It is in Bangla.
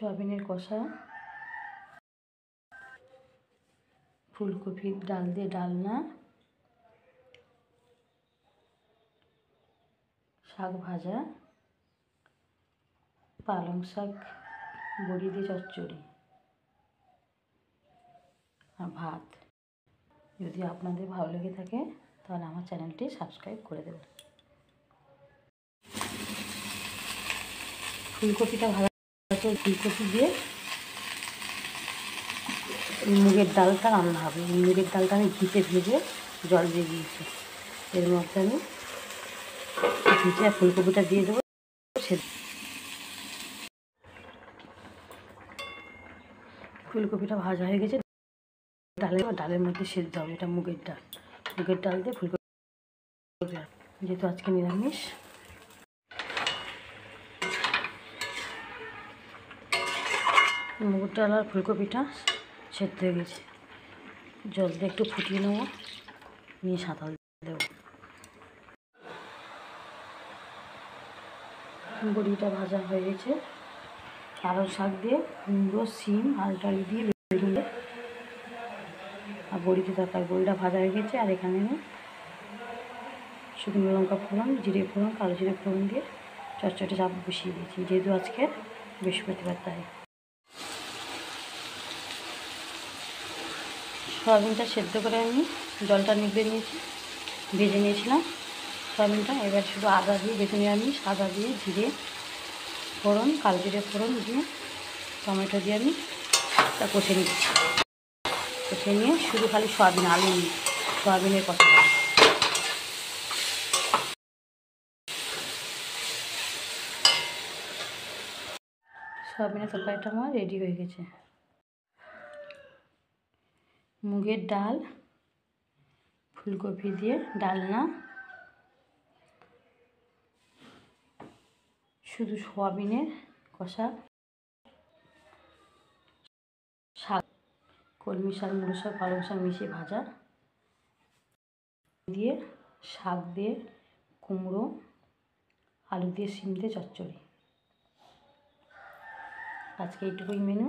সয়াবিনের কষা, ফুলকপির ডাল দিয়ে ডালনা, শাক ভাজা, পালং শাক বড়ি দিয়ে চচ্চড়ি আর ভাত। যদি আপনাদের ভালো লেগে থাকে তাহলে আমার চ্যানেলটি সাবস্ক্রাইব করে দেবেন। ফুলকপিটা ভাজা আছে, ফুলকপি দিয়ে মুগের ডালটা রান্না হবে। মুগের ডালটা আমি ঘিতে ভেজে জল দিয়ে দিয়েছি। এর মধ্যে আমি ভিজে ফুলকপিটা দিয়ে দেবো। ফুলকপিটা ভাজা হয়ে গেছে, ডালের মধ্যে সেদ্ধ হবে। এটা মুগের ডাল দিয়ে ফুলকপি, যেহেতু আজকে নিরামিষ। মুগের ডাল আর ফুলকপিটা সেদ্ধ হয়ে গেছে, জল দিয়ে একটু ফুটিয়ে নেবো, নিয়ে সাঁতাল দেবো। বড়িটা ভাজা হয়ে গেছে, পালং শাক দিয়ে কুমড়ো, শিম, আলু দিয়ে দিয়ে আর বড়িতে তরকারি। বড়িটা ভাজা হয়ে গেছে, আর এখানে আমি শুকনো লঙ্কা ফোড়ন, জিরে ফোড়ন, কালো জিরে ফোড়ন দিয়ে চটচটে চাপ বসিয়ে দিয়েছি, যেহেতু আজকে বৃহস্পতিবার তাই। সয়াবিনটা সেদ্ধ করে আমি জলটা নিগড়ে নিয়েছি, ভেজে নিয়েছিলাম সয়াবিনটা। এবার শুধু আদা দিয়ে, যেহেতু নিরামিষ, আদা দিয়ে জিরে ফোড়ন, কালো জিরে ফোড়ন দিয়ে টমেটো দিয়ে আমি তা কষে নিচ্ছি। কষে নিয়ে শুধু খালি সয়াবিন, আলু নিই, সয়াবিনের কষা। সয়াবিনের তরকারিটা আমার রেডি হয়ে গেছে। মুগের ডাল, ফুলকপি দিয়ে ডালনা, শুধু সয়াবিনের কষা, শাক, কলমি শাক, মুলো শাক, পালং শাক মিশিয়ে ভাজা দিয়ে, শাক দিয়ে, কুমড়ো, আলু দিয়ে, শিম দিয়ে চচ্চড়ি। আজকে এইটুকুই মেনু।